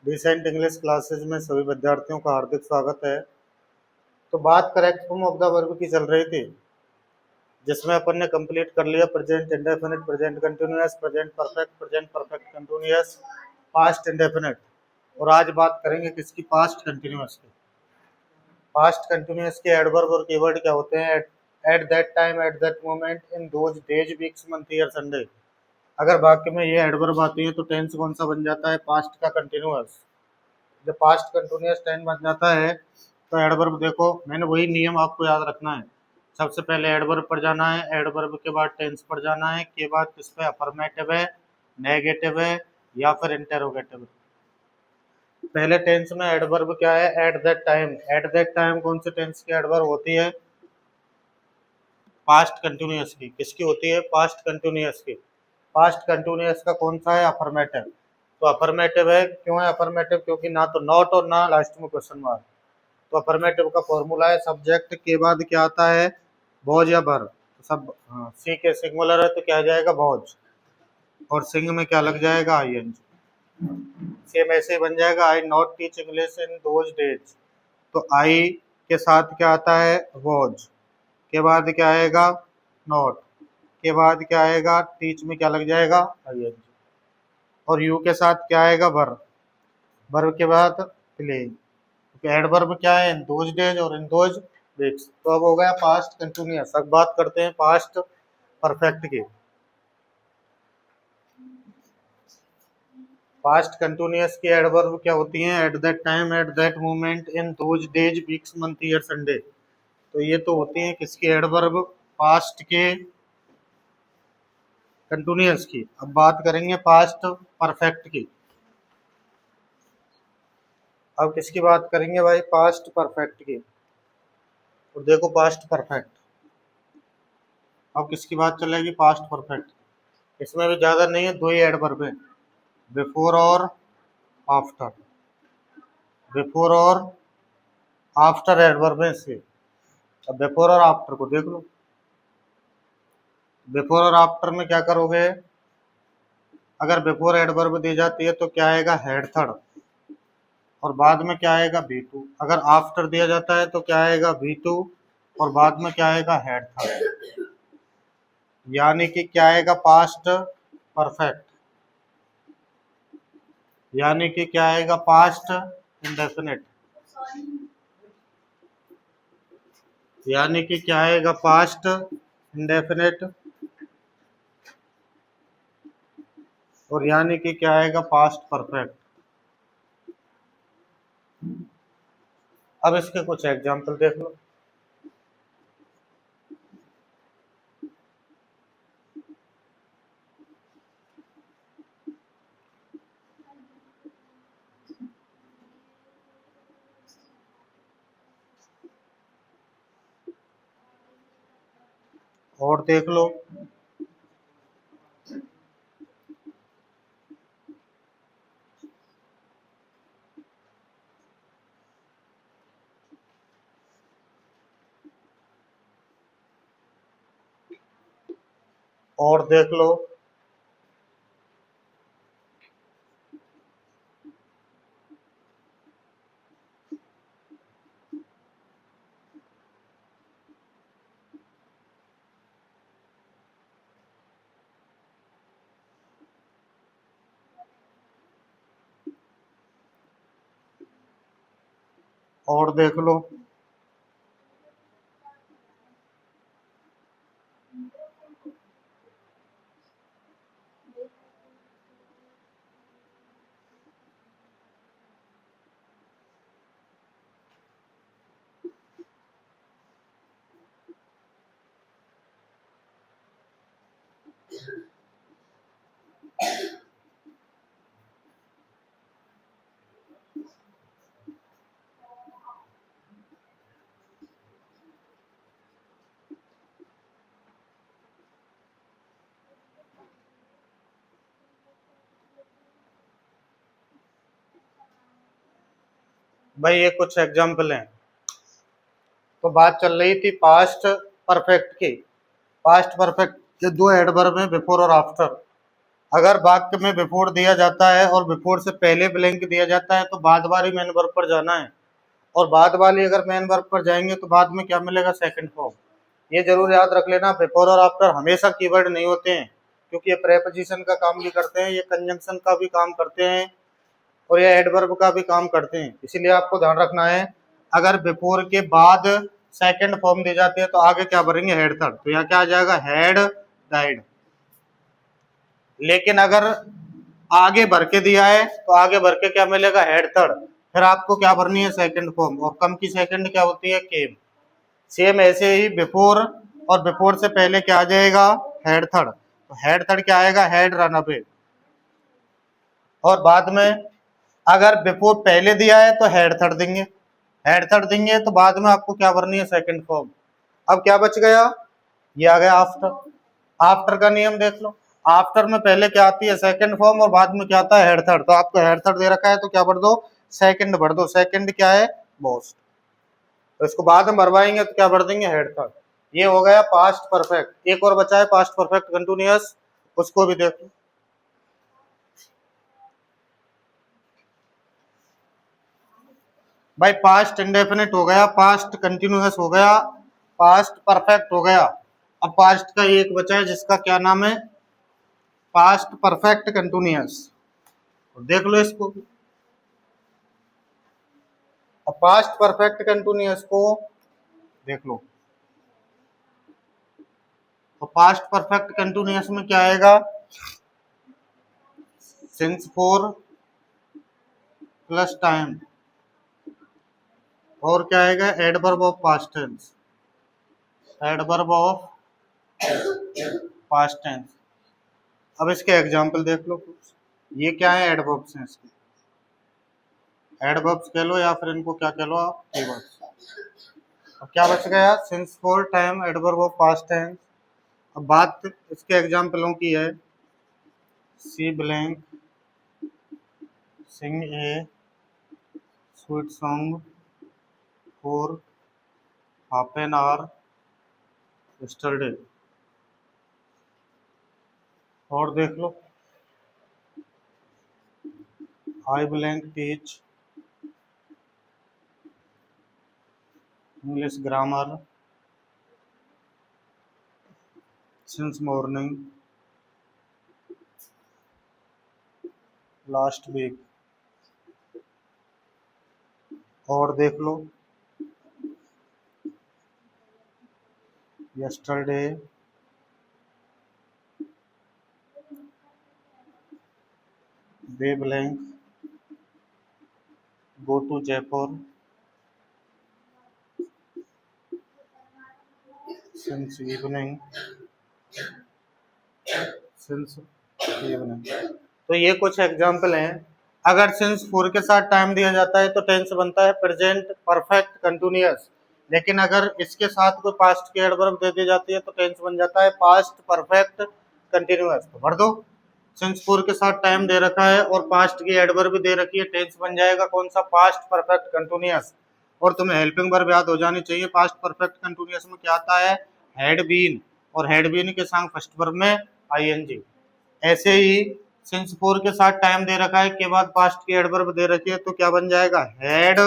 Decent English classes में सभी विद्यार्थियों का हार्दिक स्वागत है। तो बात correct form of the verb की चल रही थी, जिसमें अपन ने कंप्लीट कर लिया present indefinite, present continuous, present perfect continuous, past indefinite. और आज बात करेंगे किसकी? पास्ट कंटिन्यूअस की। पास्ट कंटिन्यूअस के एडवर्ब और कीवर्ड क्या होते हैं? At that time, at that moment, in those days, weeks, month, year, Sunday. अगर वाक्य में ये एडवर्ब आती है तो टेंस कौन सा बन जाता है? पास्ट का कंटिन्यूअस। जब पास्ट कंटिन्यूअस टेंस बन जाता है तो एडवर्ब, देखो मैंने वही नियम आपको याद रखना है। सबसे पहले एडवर्ब पर जाना है, एडवर्ब के बाद टेंस पर जाना है, के बाद किस पे? अफर्मेटिव है, नेगेटिव है या फिर इंटेरोगेटिव है। पहले टेंस में एडवर्ब क्या है? At that time. At that time कौन से टेंस की एडवर्ब होती है? पास्ट कंटिन्यूअस की। किसकी होती है? पास्ट कंटिन्यूअस की। पास्ट कंटिन्यूअस का कौन सा है? अफर्मेटिव। तो अफर्मेटिव है। क्यों है अफर्मेटिव? क्योंकि ना तो नॉट और ना लास्ट में क्वेश्चन मार्क। तो अफर्मेटिव का फॉर्मूला है सब्जेक्ट के बाद क्या आता है? वॉज या वर। सब सी के सिंगुलर है तो क्या आ जाएगा? वॉज। और सिंग में क्या लग जाएगा? आईएनजी। सेम ऐसे ही बन जाएगा, I not teach English in those days. तो आई के साथ क्या आता है? वॉज। के बाद क्या आएगा? नॉट। के बाद क्या आएगा? टीच में क्या लग जाएगा? आईएनजी। और यू के साथ क्या आएगा? वर। वर के बाद प्लेइंग। एडवर्ब क्या है? इन दोज डेज और इन दोज वीक्स। तो अब हो गया पास्ट कंटिन्यूअस। अब बात करते हैं पास्ट परफेक्ट की। पास्ट कंटिन्यूअस की एडवर्ब क्या होती हैं? At that time, at that moment, in those days, weeks, month, year, Sunday. तो ये तो होती हैं किसकी एडवर्ब? पास्ट के कंटिन्यूअस की। अब बात करेंगे पास्ट परफेक्ट की। अब किसकी बात करेंगे भाई? पास्ट परफेक्ट की। और देखो पास्ट परफेक्ट, अब किसकी बात चलेगी? Past perfect. इसमें भी ज्यादा नहीं है, दो ही एडवर्ब है, बिफोर और आफ्टर। बिफोर और आफ्टर एडवर्ब है इसके। अब बिफोर और आफ्टर को देख लो। बिफोर और आफ्टर में क्या करोगे? अगर बिफोर एडवर्ब दी जाती है तो क्या आएगा? Had third. और बाद में क्या आएगा? B to. अगर आफ्टर दिया जाता है तो क्या आएगा? B two. और बाद में क्या आएगा? Had third. यानी कि क्या आएगा? Past perfect. यानी कि क्या आएगा? Past indefinite. यानी कि क्या आएगा? Past indefinite. और यानी कि क्या आएगा? Past perfect. अब इसके कुछ एग्जाम्पल देख लो। और देख लो। और देख लो। और देख लो। भाई ये कुछ एग्जाम्पल हैं। तो बात चल रही थी पास्ट परफेक्ट की। पास्ट परफेक्ट के दो एडवर्ब हैं, बिफोर और आफ्टर। अगर वाक्य में बिफोर दिया जाता है और बिफोर से पहले ब्लैंक दिया जाता है तो बाद वाली मेन वर्ब पर जाना है, और बाद वाली अगर मेन वर्ब पर जाएंगे तो बाद में क्या मिलेगा, सेकंड फॉर्म। ये जरूर याद रख लेना, बिफोर और आफ्टर हमेशा कीवर्ड नहीं होते हैं, क्योंकि ये प्रेपोजिशन का काम भी करते हैं, ये कंजंक्शन का भी काम करते हैं, और ये एडवर्ब का भी काम करते हैं। इसीलिए आपको ध्यान रखना है, अगर बिफोर के बाद सेकंड फॉर्म दी जाती है तो आगे क्या भरेंगे, हेड थर्ड। तो यहाँ क्या आ जाएगा, हेड डाइड। लेकिन अगर आगे भर के दिया है तो आगे भर के क्या मिलेगा, हेड थर्ड। फिर आपको क्या भरनी है, सेकंड फॉर्म, और कम की सेकंड क्या होती है, केम। सेम ऐसे ही बिफोर, और बिफोर से पहले क्या आ जाएगा, हेड थर्ड। तो हेड थर्ड क्या आएगा, हेड रन अवे। और बाद में अगर बिफोर पहले दिया है तो हेड थर्ड देंगे, हेड थर्ड देंगे तो बाद में आपको क्या भरनी है, सेकंड फॉर्म। अब क्या बच गया, ये आ गया आफ्टर। आफ्टर का नियम देख लो, आफ्टर में पहले क्या आती है, सेकंड फॉर्म, और बाद में क्या आता है, हेड थर्ड। तो आपको हेड थर्ड दे रखा है तो क्या भर दो, सेकंड भर दो। सेकंड क्या है, मोस्ट। तो इसको बाद में भरवाएंगे तो क्या भर देंगे, हेड थर्ड। ये हो गया पास्ट परफेक्ट। एक और बचा है पास्ट परफेक्ट कंटिन्यूअस, उसको भी देख लो। भाई पास्ट इंडेफिनिट हो गया, पास्ट कंटिन्यूअस हो गया, पास्ट परफेक्ट हो गया। अब पास्ट का एक बचा है जिसका क्या नाम है, पास्ट परफेक्ट कंटिन्यूअस। देख लो इसको। अब पास्ट परफेक्ट कंटिन्यूअस को देख लो, तो पास्ट परफेक्ट कंटिन्यूअस में क्या आएगा, सिंस फोर प्लस टाइम, और क्या आएगा, adverb of past tense, adverb of past tense. अब इसके एग्जांपल देख लो कुछ। ये क्या है, एडवर्ब्स हैं इसके, एडवर्ब्स कह लो या फिर इनको क्या कह लो आप, कीवर्ड्स। अब क्या बच गया, since for time, adverb of past tense. अब बात इसके एग्जांपलों की है, she blank sing a sweet song for half an hour yesterday. और देख लो, I blank teach English grammar since morning last week. और देख लो, yesterday they blank go to Jaipur since evening, since evening. तो ये कुछ एग्जाम्पल हैं। अगर सिंस फोर के साथ टाइम दिया जाता है तो टेंस बनता है प्रेजेंट परफेक्ट कंटिन्यूअस, लेकिन अगर इसके साथ कोई पास्ट की एडवर्ब दे दी जाती है तो टेंस बन जाता है पास्ट परफेक्ट कंटिन्यूअस। तो भर दो, सिंस फोर के साथ टाइम दे रखा है और पास्ट की एडवर्ब भी दे रखी है, टेंस बन जाएगा कौन सा, पास्ट परफेक्ट कंटिन्यूअस। और तुम्हें हेल्पिंग वर्ब याद हो जानी चाहिए। पास्ट परफेक्ट कंटिन्यूअस में क्या आता है, हैड बीन, और हैड बीन के संग फर्स्ट वर्ब में आईएनजी। ऐसे ही सिंस फोर के साथ टाइम दे रखा है के बाद पास्ट की एडवर्ब दे रखी है तो क्या बन जाएगा, हैड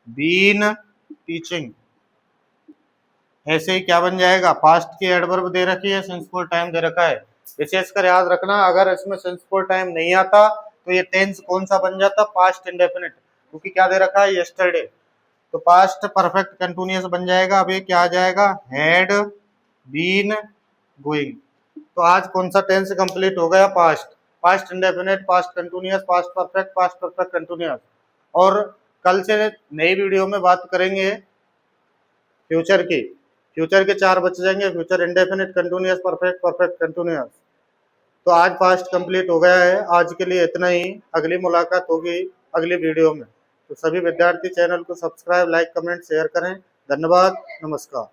बीन टीचिंग। ऐसे ही क्या बन जाएगा, पास्ट की एडवर्ब दे रखी है, सिंस फोर टाइम दे रखा है। विशेषकर याद रखना, अगर इसमें सिंस फोर टाइम नहीं आता तो ये टेंस कौन सा बन जाता, पास्ट इंडेफिनिट, क्योंकि क्या दे रखा है, यस्टरडे। तो पास्ट परफेक्ट कंटिन्यूअस बन जाएगा। अब ये क्या आ जाएगा, हैड बीन गोइंग। तो आज कौन सा टेंस कंप्लीट हो गया, past, past indefinite, past continuous, past perfect continuous. और कल से नई वीडियो में बात करेंगे फ्यूचर की। फ्यूचर के 4 बच जाएंगे, future indefinite, continuous, perfect continuous. तो आज पास्ट कंप्लीट हो गया है। आज के लिए इतना ही, अगली मुलाकात होगी अगली वीडियो में। तो सभी विद्यार्थी चैनल को सब्सक्राइब, लाइक, कमेंट, शेयर करें। धन्यवाद, नमस्कार।